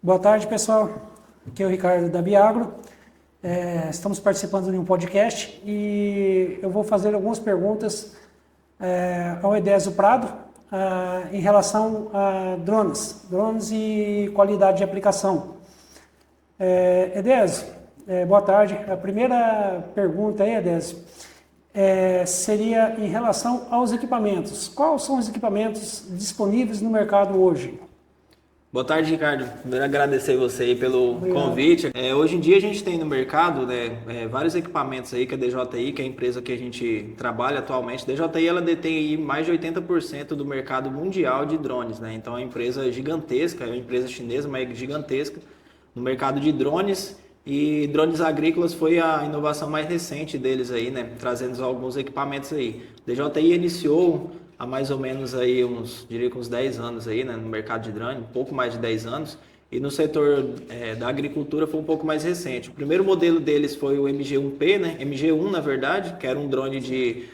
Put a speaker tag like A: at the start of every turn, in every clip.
A: Boa tarde, pessoal. Aqui é o Ricardo da Biagro. Estamos participando de um podcast e eu vou fazer algumas perguntas ao Edésio Prado em relação a drones e qualidade de aplicação. Edésio, boa tarde. A primeira pergunta aí, Edésio, seria em relação aos equipamentos. Quais são os equipamentos disponíveis no mercado hoje?
B: Boa tarde, Ricardo. Primeiro agradecer você aí pelo convite. Hoje em dia a gente tem no mercado, vários equipamentos aí que a DJI, que é a empresa que a gente trabalha atualmente. A DJI ela detém aí mais de 80% do mercado mundial de drones, né? Então é uma empresa gigantesca, é uma empresa chinesa, mas gigantesca no mercado de drones. E drones agrícolas foi a inovação mais recente deles aí, né? Trazendo alguns equipamentos aí. A DJI iniciou há mais ou menos aí diria que uns 10 anos aí, né? No mercado de drone, um pouco mais de 10 anos. E no setor da agricultura foi um pouco mais recente. O primeiro modelo deles foi o MG1P, né? MG1, na verdade, que era um drone de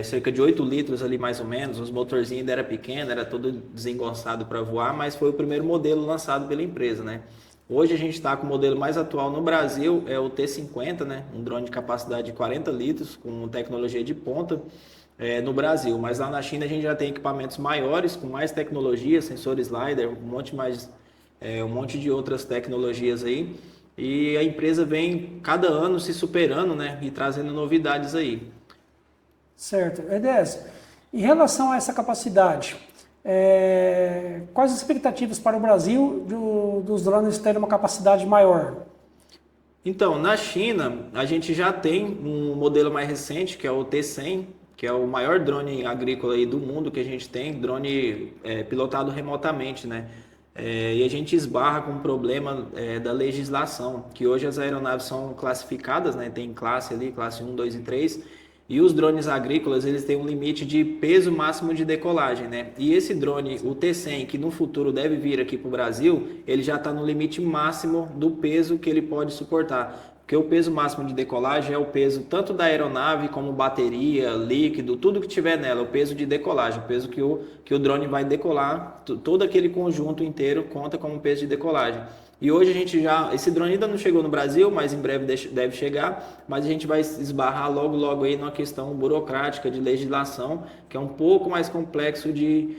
B: cerca de 8 litros ali mais ou menos. Os motorzinhos ainda era pequeno, era todo desengonçado para voar, mas foi o primeiro modelo lançado pela empresa, né? Hoje a gente está com o modelo mais atual no Brasil, é o T50, né? Um drone de capacidade de 40 litros, com tecnologia de ponta no Brasil. Mas lá na China a gente já tem equipamentos maiores, com mais tecnologia, sensores LiDAR, um monte de outras tecnologias aí. E a empresa vem cada ano se superando, né? E trazendo novidades aí.
A: Certo. Edésio, em relação a essa capacidade, quais as expectativas para o Brasil dos drones terem uma capacidade maior?
B: Então, na China, a gente já tem um modelo mais recente, que é o T100, que é o maior drone agrícola aí do mundo que a gente tem, drone pilotado remotamente, né? E a gente esbarra com o problema da legislação, que hoje as aeronaves são classificadas, né? Tem classe ali, classe 1, 2 e 3, e os drones agrícolas, eles têm um limite de peso máximo de decolagem, né? E esse drone, o T100, que no futuro deve vir aqui para o Brasil, ele já está no limite máximo do peso que ele pode suportar. Porque o peso máximo de decolagem é o peso tanto da aeronave como bateria, líquido, tudo que tiver nela, o peso de decolagem, o peso que o drone vai decolar, todo aquele conjunto inteiro conta como peso de decolagem. E hoje esse drone ainda não chegou no Brasil, mas em breve deve chegar, mas a gente vai esbarrar logo aí numa questão burocrática de legislação, que é um pouco mais complexo de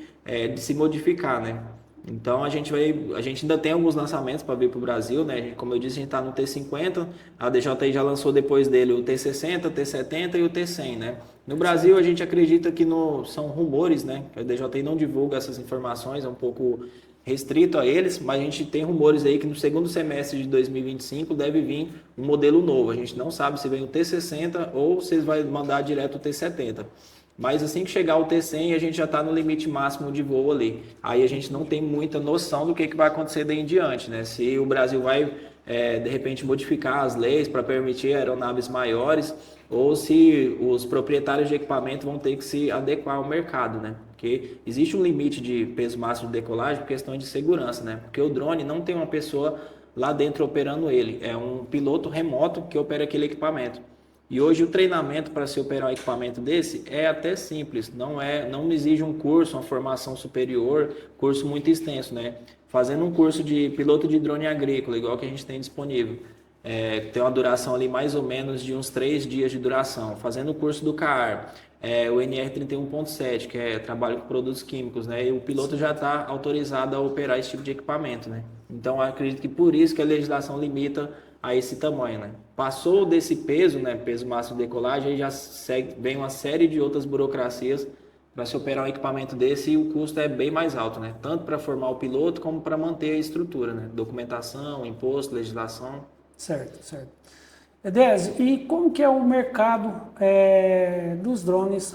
B: se modificar, né? Então a gente ainda tem alguns lançamentos para vir para o Brasil, né? Como eu disse, a gente está no T50, a DJI já lançou depois dele o T60, o T70 e o T100, né? No Brasil a gente acredita que são rumores, né? A DJI não divulga essas informações, é um pouco restrito a eles, mas a gente tem rumores aí que no segundo semestre de 2025 deve vir um modelo novo. A gente não sabe se vem o T60 ou se vai mandar direto o T70. Mas assim que chegar o T100, a gente já está no limite máximo de voo ali. Aí a gente não tem muita noção do que vai acontecer daí em diante, né? Se o Brasil vai, de repente, modificar as leis para permitir aeronaves maiores ou se os proprietários de equipamento vão ter que se adequar ao mercado, né? Porque existe um limite de peso máximo de decolagem por questão de segurança, né? Porque o drone não tem uma pessoa lá dentro operando ele, é um piloto remoto que opera aquele equipamento. E hoje o treinamento para se operar um equipamento desse é até simples, não exige um curso, uma formação superior, curso muito extenso, né? Fazendo um curso de piloto de drone agrícola, igual que a gente tem disponível, tem uma duração ali mais ou menos de uns 3 dias de duração. Fazendo o curso do CAR, o NR31.7, que é trabalho com produtos químicos, né? E o piloto já está autorizado a operar esse tipo de equipamento, né? Então, eu acredito que por isso que a legislação limita a esse tamanho, né? Passou desse peso, né? Peso máximo de decolagem, aí já vem uma série de outras burocracias para se operar um equipamento desse e o custo é bem mais alto, né? Tanto para formar o piloto como para manter a estrutura, né? Documentação, imposto, legislação.
A: Certo. Edésio, e como que é o mercado dos drones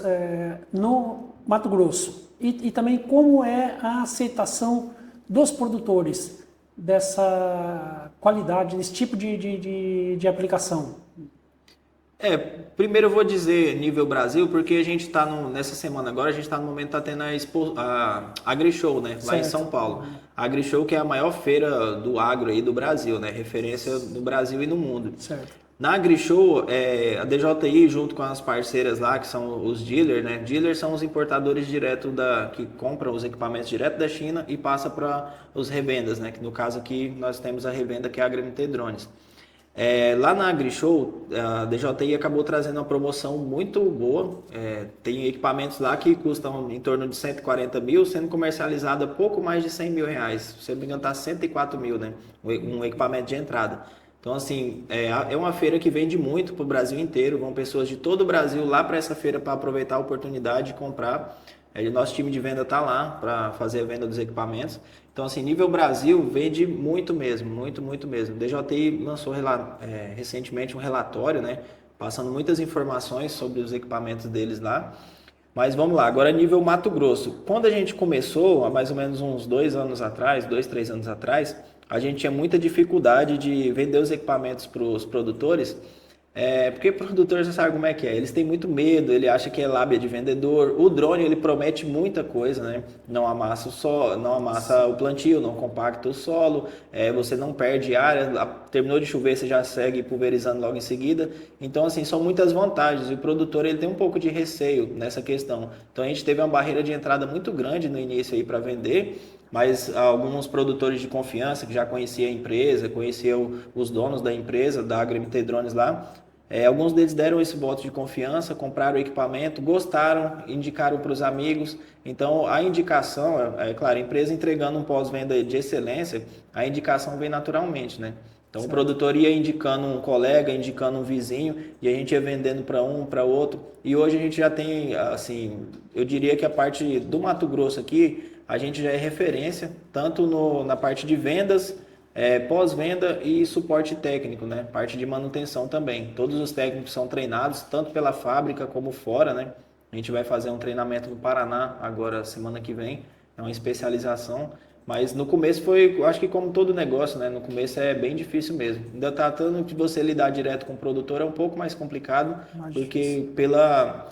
A: no Mato Grosso? E também como é a aceitação dos produtores dessa qualidade, desse tipo de aplicação?
B: Primeiro eu vou dizer nível Brasil, porque a gente está nessa semana agora, a gente está no momento que está tendo a AgriShow, né? Lá em São Paulo. A AgriShow que é a maior feira do agro aí do Brasil, né? Referência no Brasil e no mundo.
A: Certo.
B: Na AgriShow, a DJI, junto com as parceiras lá, que são os dealers, né? Dealers são os importadores direto que compram os equipamentos direto da China e passa para os revendas, né? Que no caso aqui nós temos a revenda que é a HMT Drones. Lá na AgriShow, a DJI acabou trazendo uma promoção muito boa. Tem equipamentos lá que custam em torno de 140 mil, sendo comercializado a pouco mais de 100 mil reais. Se eu não me engano, está 104 mil, né? Um equipamento de entrada. Então, assim, é uma feira que vende muito para o Brasil inteiro. Vão pessoas de todo o Brasil lá para essa feira para aproveitar a oportunidade de comprar. Nosso time de venda está lá para fazer a venda dos equipamentos. Então, assim, nível Brasil, vende muito mesmo, muito, muito mesmo. O DJI lançou recentemente um relatório, né, passando muitas informações sobre os equipamentos deles lá. Mas vamos lá, agora nível Mato Grosso. Quando a gente começou, há mais ou menos uns 2 anos atrás, 2, 3 anos atrás, a gente tinha muita dificuldade de vender os equipamentos para os produtores. Porque o produtor já sabe como é que é. Eles têm muito medo, ele acha que é lábia de vendedor. O drone, ele promete muita coisa, né? Não amassa o solo, não amassa o plantio, não compacta o solo, você não perde área, terminou de chover, você já segue pulverizando logo em seguida. Então, assim, são muitas vantagens. E o produtor, ele tem um pouco de receio nessa questão. Então, a gente teve uma barreira de entrada muito grande no início aí para vender. Mas alguns produtores de confiança que já conheciam a empresa, conheciam os donos da empresa, da HMT Drones lá, alguns deles deram esse voto de confiança, compraram o equipamento, gostaram, indicaram para os amigos. Então, a indicação, claro, a empresa entregando um pós-venda de excelência, a indicação vem naturalmente, né? Então, certo. O produtor ia indicando um colega, indicando um vizinho, e a gente ia vendendo para um, para outro. E hoje a gente já tem, assim, eu diria que a parte do Mato Grosso aqui, a gente já é referência, tanto na parte de vendas, pós-venda e suporte técnico, né? Parte de manutenção também. Todos os técnicos são treinados, tanto pela fábrica como fora, né? A gente vai fazer um treinamento no Paraná agora, semana que vem, é uma especialização. Mas no começo foi, eu acho que como todo negócio, né? No começo é bem difícil mesmo. Ainda tratando de você lidar direto com o produtor é um pouco mais complicado, porque pela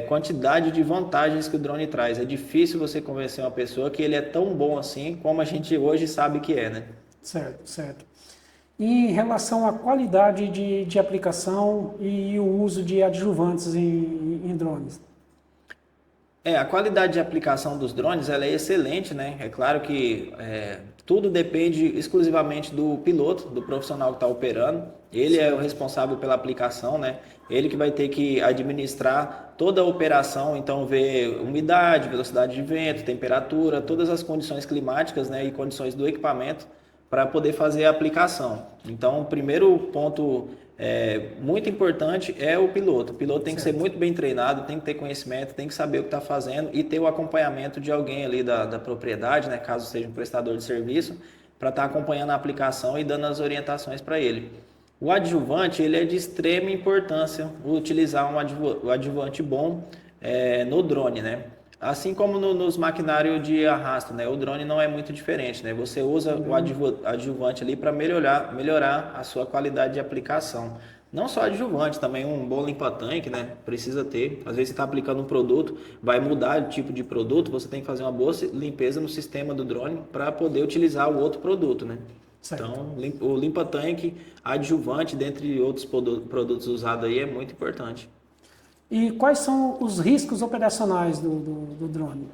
B: quantidade de vantagens que o drone traz. É difícil você convencer uma pessoa que ele é tão bom assim como a gente hoje sabe que é, né?
A: Certo, certo. E em relação à qualidade de aplicação e o uso de adjuvantes em drones?
B: A qualidade de aplicação dos drones ela é excelente, né? É claro que tudo depende exclusivamente do piloto, do profissional que está operando. Ele é o responsável pela aplicação, né? Ele que vai ter que administrar toda a operação, então ver umidade, velocidade de vento, temperatura, todas as condições climáticas, né? E condições do equipamento para poder fazer a aplicação. Então, o primeiro ponto muito importante é o piloto. O piloto tem que ser muito bem treinado, tem que ter conhecimento, tem que saber o que está fazendo e ter o acompanhamento de alguém ali da propriedade, né, caso seja um prestador de serviço, para estar acompanhando a aplicação e dando as orientações para ele. O adjuvante ele é de extrema importância utilizar um adjuvante bom no drone, né? Assim como nos maquinários de arrasto, né? O drone não é muito diferente, né? Você usa o adjuvante ali para melhorar a sua qualidade de aplicação. Não só adjuvante, também um bom limpa-tanque, né? Precisa ter. Às vezes você está aplicando um produto, vai mudar o tipo de produto, você tem que fazer uma boa limpeza no sistema do drone para poder utilizar o outro produto, né? Certo. Então, o limpa-tanque, adjuvante, dentre outros produtos usados aí, é muito importante.
A: E quais são os riscos operacionais do drone?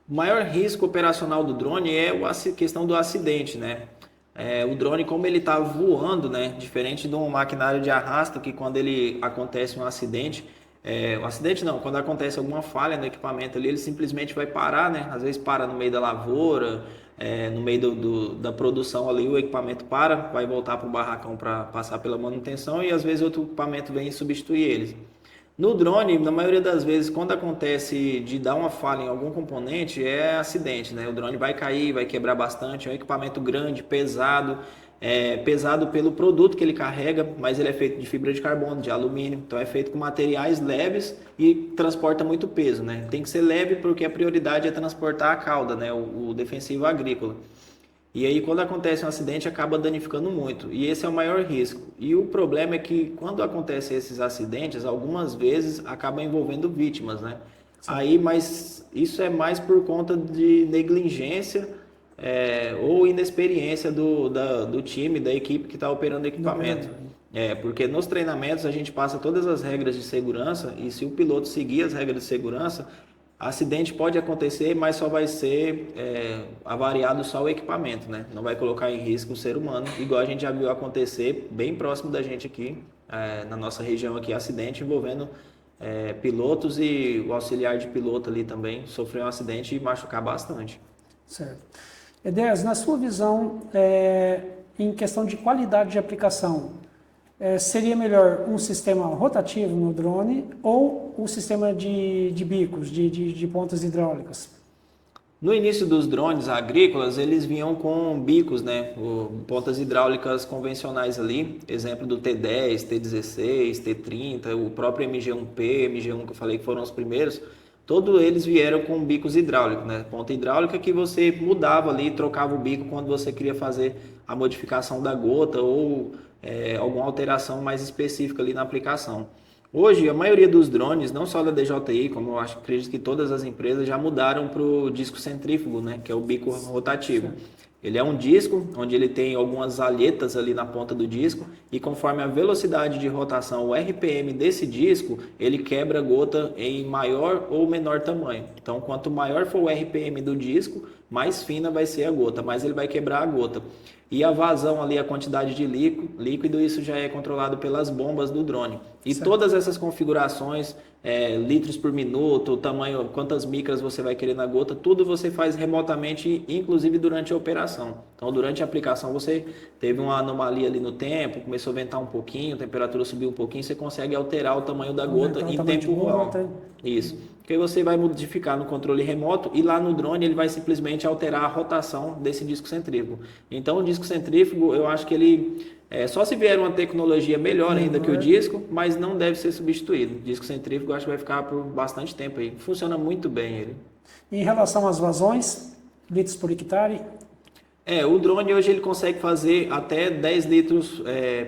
B: O maior risco operacional do drone é a questão do acidente, né? O drone, como ele está voando, né? Diferente de um maquinário de arrasto, que quando ele acontece um acidente, quando acontece alguma falha no equipamento ali, ele simplesmente vai parar, né? Às vezes para no meio da lavoura, no meio da produção ali, o equipamento para, vai voltar para o barracão para passar pela manutenção e às vezes outro equipamento vem substituir eles. No drone, na maioria das vezes, quando acontece de dar uma falha em algum componente, é acidente, né? O drone vai cair, vai quebrar bastante, é um equipamento grande, pesado, pesado pelo produto que ele carrega, mas ele é feito de fibra de carbono, de alumínio, então é feito com materiais leves e transporta muito peso, né? Tem que ser leve porque a prioridade é transportar a cauda, né? O defensivo agrícola. E aí, quando acontece um acidente, acaba danificando muito. E esse é o maior risco. E o problema é que, quando acontecem esses acidentes, algumas vezes acaba envolvendo vítimas, né? Aí, mas isso é mais por conta de negligência ou inexperiência do time, da equipe que está operando o equipamento. Porque nos treinamentos a gente passa todas as regras de segurança e se o piloto seguir as regras de segurança, acidente pode acontecer, mas só vai ser avariado só o equipamento, né? Não vai colocar em risco o ser humano, igual a gente já viu acontecer bem próximo da gente aqui, na nossa região aqui, acidente envolvendo pilotos e o auxiliar de piloto ali também sofreu um acidente e machucar bastante.
A: Certo. Edés, na sua visão, em questão de qualidade de aplicação, seria melhor um sistema rotativo no drone ou um sistema de bicos, de pontas hidráulicas?
B: No início dos drones agrícolas, eles vinham com bicos, né? Pontas hidráulicas convencionais ali, exemplo do T10, T16, T30, o próprio MG1P, MG1 que eu falei que foram os primeiros, todos eles vieram com bicos hidráulicos, né? Ponta hidráulica que você mudava ali, trocava o bico quando você queria fazer a modificação da gota ou alguma alteração mais específica ali na aplicação. Hoje, a maioria dos drones, não só da DJI, como eu acredito que todas as empresas já mudaram para o disco centrífugo, né? Que é o bico rotativo. Ele é um disco onde ele tem algumas alhetas ali na ponta do disco e conforme a velocidade de rotação, o RPM desse disco, ele quebra a gota em maior ou menor tamanho. Então, quanto maior for o RPM do disco, mais fina vai ser a gota, mais ele vai quebrar a gota. E a vazão ali, a quantidade de líquido, isso já é controlado pelas bombas do drone. E certo. Todas essas configurações, litros por minuto, o tamanho, quantas micras você vai querer na gota, tudo você faz remotamente, inclusive durante a operação. Então, durante a aplicação, você teve uma anomalia ali no tempo, começou a ventar um pouquinho, a temperatura subiu um pouquinho, você consegue alterar o tamanho da gota em tempo real. Isso. Que você vai modificar no controle remoto e lá no drone ele vai simplesmente alterar a rotação desse disco centrífugo. Então o disco centrífugo, eu acho que ele, só se vier uma tecnologia melhor ainda que o disco, mas não deve ser substituído. O disco centrífugo eu acho que vai ficar por bastante tempo aí. Funciona muito bem ele.
A: Em relação às vazões, litros por hectare?
B: O drone hoje ele consegue fazer até 10 litros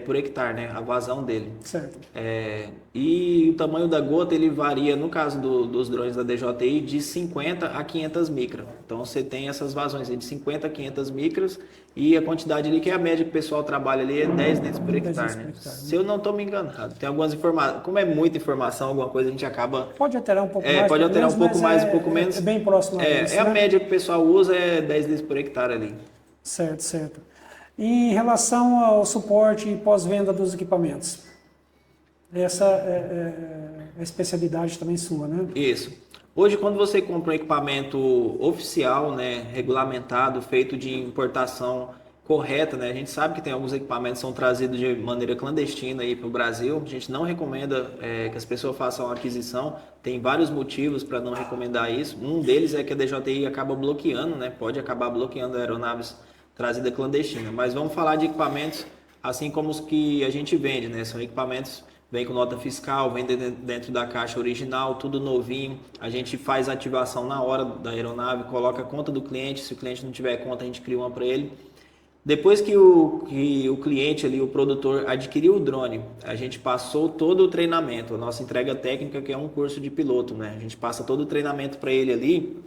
B: por hectare, né? A vazão dele.
A: Certo.
B: E o tamanho da gota ele varia, no caso dos drones da DJI, de 50 a 500 micras. Então você tem essas vazões aí de 50 a 500 micras e a quantidade ali que é a média que o pessoal trabalha ali é 10 litros por hectare, né? Se eu não estou me enganando, tem algumas informações, como é muita informação, alguma coisa a gente acaba...
A: Pode alterar um pouco mais.
B: Pode alterar um pouco mais, um pouco menos.
A: É bem próximo a isso,
B: a média que o pessoal usa é 10 litros por hectare ali.
A: Certo, certo. Em relação ao suporte e pós-venda dos equipamentos, essa é a especialidade também sua, né?
B: Isso. Hoje, quando você compra um equipamento oficial, né, regulamentado, feito de importação correta, né, a gente sabe que tem alguns equipamentos que são trazidos de maneira clandestina aí para o Brasil. A gente não recomenda que as pessoas façam a aquisição. Tem vários motivos para não recomendar isso. Um deles é que a DJI acaba bloqueando, né, pode acabar bloqueando aeronaves trazida clandestina, mas vamos falar de equipamentos assim como os que a gente vende, né? São equipamentos, vem com nota fiscal, vem dentro da caixa original, tudo novinho, a gente faz a ativação na hora da aeronave, coloca a conta do cliente, se o cliente não tiver conta, a gente cria uma para ele. Depois que o cliente ali, o produtor, adquiriu o drone, a gente passou todo o treinamento, a nossa entrega técnica, que é um curso de piloto, né? A gente passa todo o treinamento para ele ali.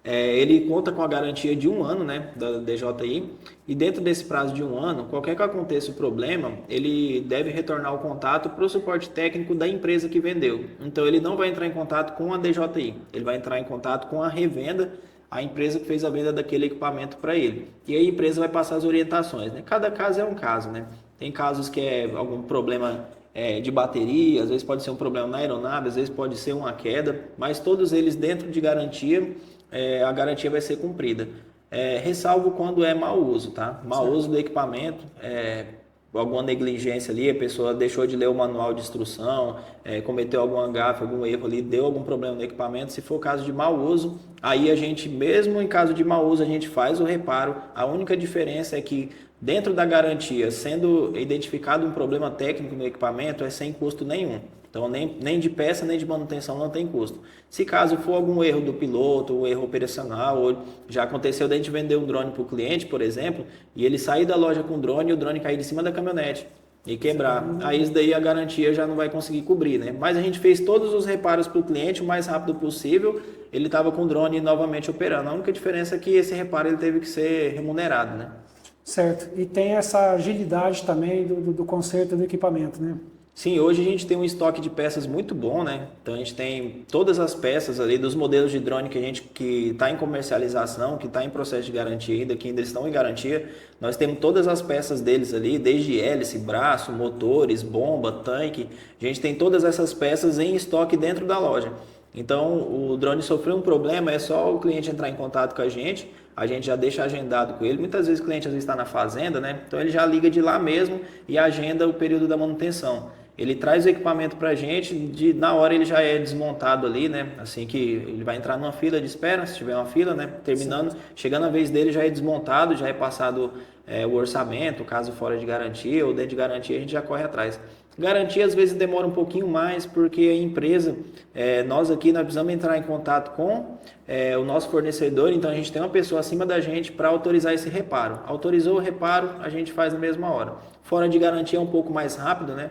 B: Ele conta com a garantia de 1 ano, né, da DJI, e dentro desse prazo de 1 ano, qualquer que aconteça o problema, ele deve retornar o contato para o suporte técnico da empresa que vendeu. Então ele não vai entrar em contato com a DJI, ele vai entrar em contato com a revenda, a empresa que fez a venda daquele equipamento para ele. E aí a empresa vai passar as orientações, né? Cada caso é um caso, né? Tem casos que é algum problema de bateria, às vezes pode ser um problema na aeronave, às vezes pode ser uma queda, mas todos eles dentro de garantia, a garantia vai ser cumprida. Ressalvo quando é mau uso, tá? Mau uso do equipamento, alguma negligência ali, a pessoa deixou de ler o manual de instrução, cometeu algum gafe, algum erro ali, deu algum problema no equipamento. Se for caso de mau uso, aí a gente, mesmo em caso de mau uso, a gente faz o reparo. A única diferença é que dentro da garantia, sendo identificado um problema técnico no equipamento, é sem custo nenhum. Então, nem de peça, nem de manutenção não tem custo. Se caso for algum erro do piloto, um erro operacional, ou já aconteceu da gente vender um drone para o cliente, por exemplo, e ele sair da loja com o drone e o drone cair de cima da caminhonete e quebrar. Aí isso daí a garantia já não vai conseguir cobrir, né? Mas a gente fez todos os reparos para o cliente o mais rápido possível, ele estava com o drone novamente operando. A única diferença é que esse reparo ele teve que ser remunerado, né?
A: Certo. E tem essa agilidade também do conserto do equipamento, né?
B: Sim, hoje a gente tem um estoque de peças muito bom, né? Então a gente tem todas as peças ali dos modelos de drone que está em comercialização, que está em processo de garantia ainda, que ainda estão em garantia. Nós temos todas as peças deles ali, desde hélice, braço, motores, bomba, tanque. A gente tem todas essas peças em estoque dentro da loja. Então o drone sofreu um problema, é só o cliente entrar em contato com a gente já deixa agendado com ele. Muitas vezes o cliente às vezes está na fazenda, né? Então ele já liga de lá mesmo e agenda o período da manutenção. Ele traz o equipamento para a gente, na hora ele já é desmontado ali, né? Assim que ele vai entrar numa fila de espera, se tiver uma fila, né? Terminando, sim, chegando a vez dele já é desmontado, já é passado o orçamento, caso fora de garantia ou dentro de garantia, a gente já corre atrás. Garantia às vezes demora um pouquinho mais, porque a empresa, nós aqui nós precisamos entrar em contato com o nosso fornecedor, então a gente tem uma pessoa acima da gente para autorizar esse reparo. Autorizou o reparo, a gente faz na mesma hora. Fora de garantia é um pouco mais rápido, né?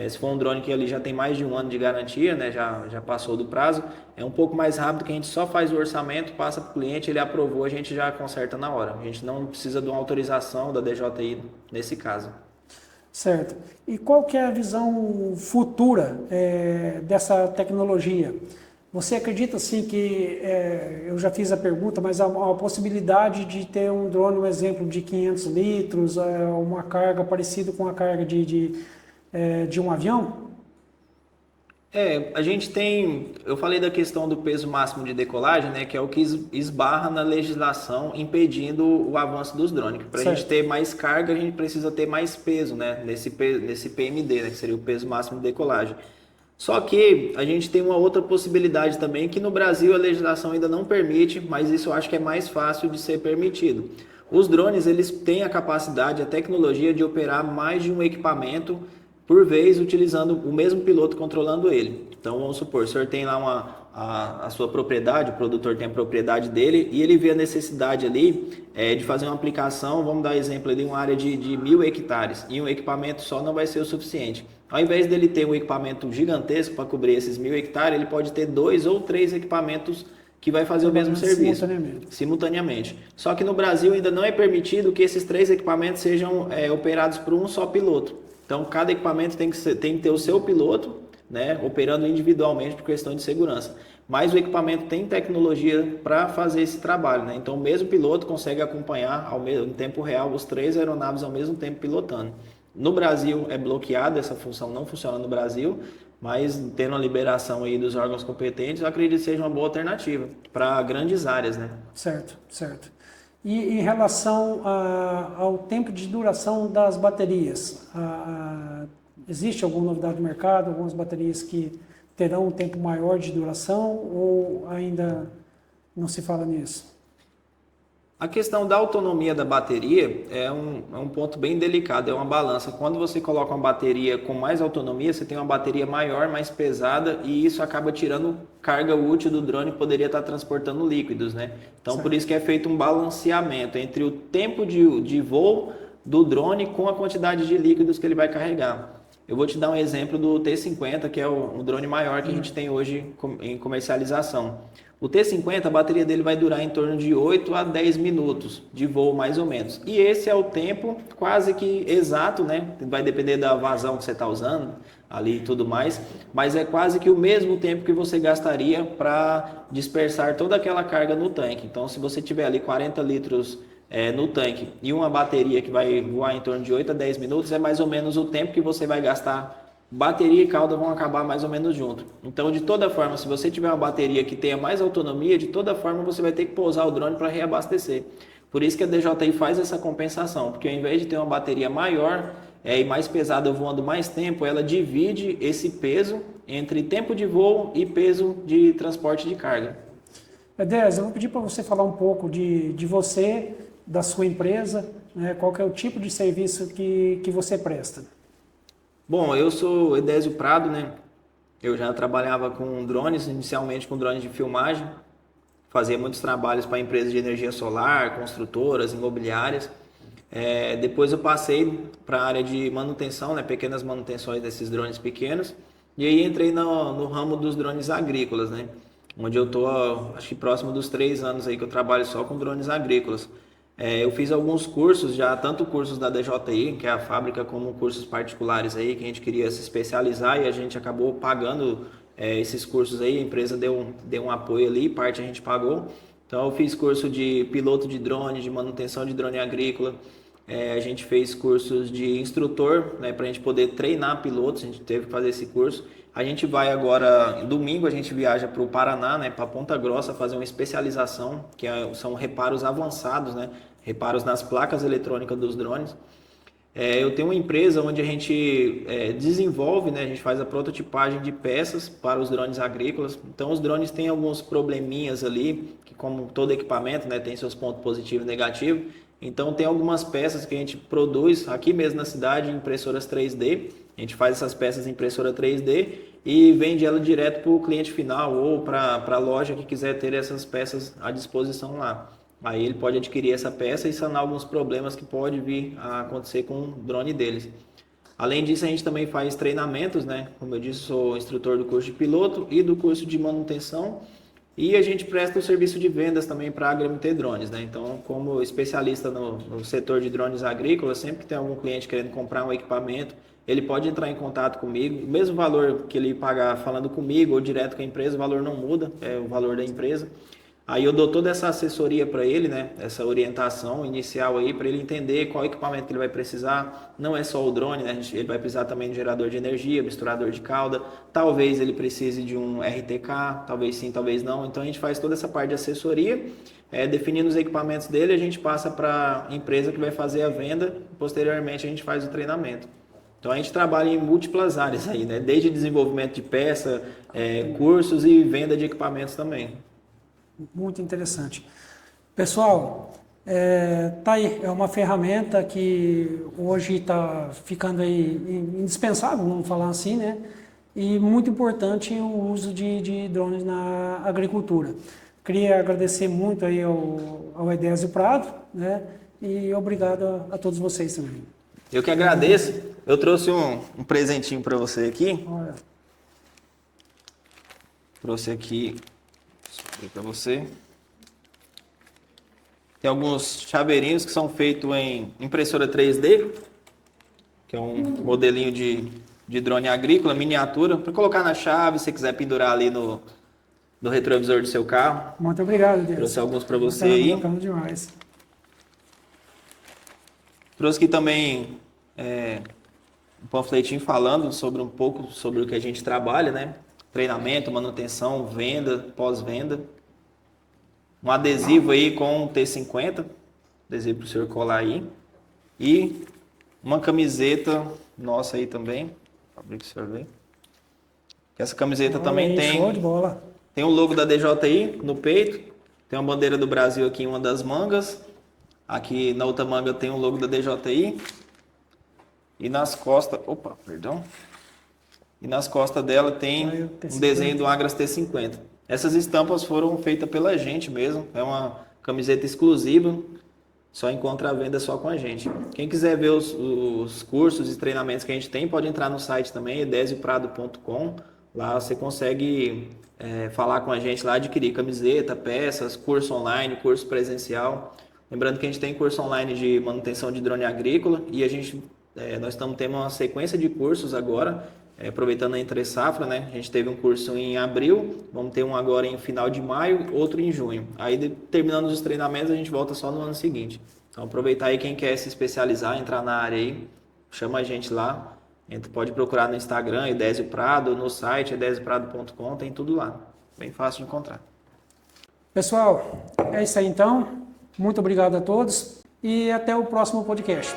B: Se for um drone que ali já tem mais de um ano de garantia, né, já passou do prazo, é um pouco mais rápido, que a gente só faz o orçamento, passa para o cliente, ele aprovou, a gente já conserta na hora. A gente não precisa de uma autorização da DJI nesse caso.
A: Certo. E qual que é a visão futura dessa tecnologia? Você acredita assim que, eu já fiz a pergunta, mas há uma possibilidade de ter um drone, um exemplo de 500 litros, uma carga parecida com a carga de um avião?
B: A gente tem, eu falei da questão do peso máximo de decolagem, né, que é o que esbarra na legislação impedindo o avanço dos drones. Para a gente ter mais carga, a gente precisa ter mais peso, né, nesse PMD, né, que seria o peso máximo de decolagem. Só que a gente tem uma outra possibilidade também, que no Brasil a legislação ainda não permite, mas isso eu acho que é mais fácil de ser permitido. Os drones, eles têm a capacidade, a tecnologia de operar mais de um equipamento por vez, utilizando o mesmo piloto controlando ele. Então vamos supor, o senhor tem lá a sua propriedade, o produtor tem a propriedade dele e ele vê a necessidade ali de fazer uma aplicação, vamos dar exemplo ali, uma área de 1.000 hectares, e um equipamento só não vai ser o suficiente. Ao invés dele ter um equipamento gigantesco para cobrir esses 1.000 hectares, ele pode ter 2 ou 3 equipamentos que vai fazer o mesmo serviço simultaneamente. Só que no Brasil ainda não é permitido que esses 3 equipamentos sejam operados por um só piloto. Então, cada equipamento tem que ter o seu piloto, né, operando individualmente por questão de segurança. Mas o equipamento tem tecnologia para fazer esse trabalho, né? Então, o mesmo piloto consegue acompanhar em tempo real os 3 aeronaves ao mesmo tempo pilotando. No Brasil é bloqueado, essa função não funciona no Brasil, mas tendo a liberação aí dos órgãos competentes, eu acredito que seja uma boa alternativa para grandes áreas, né?
A: Certo, certo. E em relação ao tempo de duração das baterias, existe alguma novidade no mercado? Algumas baterias que terão um tempo maior de duração ou ainda não se fala nisso?
B: A questão da autonomia da bateria é um ponto bem delicado, é uma balança. Quando você coloca uma bateria com mais autonomia, você tem uma bateria maior, mais pesada, e isso acaba tirando carga útil do drone que poderia estar transportando líquidos, né? Então, por isso que é feito um balanceamento entre o tempo de voo do drone com a quantidade de líquidos que ele vai carregar. Eu vou te dar um exemplo do T50, que é o drone maior que a gente tem hoje em comercialização. O T50, a bateria dele vai durar em torno de 8 a 10 minutos de voo, mais ou menos. E esse é o tempo quase que exato, né? Vai depender da vazão que você está usando ali e tudo mais, mas é quase que o mesmo tempo que você gastaria para dispersar toda aquela carga no tanque. Então, se você tiver ali 40 litros no tanque e uma bateria que vai voar em torno de 8 a 10 minutos, é mais ou menos o tempo que você vai gastar. Bateria e cauda vão acabar mais ou menos junto. Então, de toda forma, se você tiver uma bateria que tenha mais autonomia, de toda forma você vai ter que pousar o drone para reabastecer. Por isso que a DJI faz essa compensação, porque ao invés de ter uma bateria maior e mais pesada voando mais tempo, ela divide esse peso entre tempo de voo e peso de transporte de carga.
A: Edésio, eu vou pedir para você falar um pouco de você, da sua empresa, né? Qual que é o tipo de serviço que você presta?
B: Bom, eu sou Edésio Prado, né? Eu já trabalhava com drones, inicialmente com drones de filmagem, fazia muitos trabalhos para empresas de energia solar, construtoras, imobiliárias. Depois eu passei para a área de manutenção, né? Pequenas manutenções desses drones pequenos, e aí entrei no ramo dos drones agrícolas, né? Onde eu estou, acho que próximo dos 3 anos aí que eu trabalho só com drones agrícolas. Eu fiz alguns cursos já, tanto cursos da DJI, que é a fábrica, como cursos particulares aí, que a gente queria se especializar e a gente acabou pagando esses cursos aí, a empresa deu um apoio ali, parte a gente pagou. Então eu fiz curso de piloto de drone, de manutenção de drone agrícola, a gente fez cursos de instrutor, né, para a gente poder treinar pilotos, a gente teve que fazer esse curso. A gente vai agora, domingo, a gente viaja para o Paraná, né, para Ponta Grossa, fazer uma especialização, são reparos avançados, né, reparos nas placas eletrônicas dos drones. Eu tenho uma empresa onde a gente desenvolve, né, a gente faz a prototipagem de peças para os drones agrícolas. Então, os drones têm alguns probleminhas ali, que como todo equipamento, né, tem seus pontos positivos e negativos. Então, tem algumas peças que a gente produz aqui mesmo na cidade, em impressoras 3D. A gente faz essas peças em impressora 3D e vende ela direto para o cliente final ou para a loja que quiser ter essas peças à disposição lá. Aí ele pode adquirir essa peça e sanar alguns problemas que pode vir a acontecer com o drone deles. Além disso, a gente também faz treinamentos, né? Como eu disse, sou instrutor do curso de piloto e do curso de manutenção. E a gente presta o serviço de vendas também para a HMT Drones, né? Então, como especialista no setor de drones agrícolas, sempre que tem algum cliente querendo comprar um equipamento, ele pode entrar em contato comigo. O mesmo valor que ele pagar falando comigo ou direto com a empresa, o valor não muda, é o valor da empresa. Aí eu dou toda essa assessoria para ele, né? Essa orientação inicial aí para ele entender qual equipamento que ele vai precisar. Não é só o drone, né? Ele vai precisar também de gerador de energia, misturador de cauda. Talvez ele precise de um RTK, talvez sim, talvez não. Então a gente faz toda essa parte de assessoria, definindo os equipamentos dele, a gente passa para a empresa que vai fazer a venda. Posteriormente a gente faz o treinamento. Então a gente trabalha em múltiplas áreas aí, né? Desde desenvolvimento de peça, cursos e venda de equipamentos também.
A: Muito interessante. Pessoal, tá aí, é uma ferramenta que hoje está ficando aí indispensável, vamos falar assim, né? E muito importante o uso de drones na agricultura. Queria agradecer muito aí ao Edésio Prado, né? E obrigado a todos vocês também.
B: Eu que agradeço. Eu trouxe um presentinho para você aqui.
A: Olha.
B: Trouxe aqui para você. Tem alguns chaveirinhos que são feitos em impressora 3D, que é um modelinho de drone agrícola, miniatura, para colocar na chave, se você quiser pendurar ali no retrovisor do seu carro.
A: Muito obrigado, Deus.
B: Trouxe alguns para você aí.
A: Bacana demais.
B: Trouxe aqui também um panfletinho falando um pouco sobre o que a gente trabalha, né? Treinamento, manutenção, venda, pós-venda. Um adesivo aí com T50, adesivo para o senhor colar aí. E uma camiseta nossa aí também. Abrir que o senhor ver. Essa camiseta também
A: aí,
B: tem.
A: Show de bola.
B: Tem o logo da DJI no peito. Tem uma bandeira do Brasil aqui em uma das mangas. Aqui na outra manga tem o logo da DJI. E nas costas. Opa, perdão. E nas costas dela tem um desenho do Agras T50. Essas estampas foram feitas pela gente mesmo. É uma camiseta exclusiva. Só encontra a venda só com a gente. Quem quiser ver os cursos e treinamentos que a gente tem, pode entrar no site também, edezioprado.com. Lá você consegue falar com a gente lá, adquirir camiseta, peças, curso online, curso presencial. Lembrando que a gente tem curso online de manutenção de drone agrícola e nós estamos tendo uma sequência de cursos agora, aproveitando a entre safra, né? A gente teve um curso em abril, vamos ter um agora em final de maio, outro em junho. Aí, terminando os treinamentos, a gente volta só no ano seguinte. Então, aproveitar aí quem quer se especializar, entrar na área aí, chama a gente lá. Pode procurar no Instagram, Edésio Prado, no site edezioprado.com, tem tudo lá. Bem fácil de encontrar.
A: Pessoal, é isso aí então. Muito obrigado a todos e até o próximo podcast.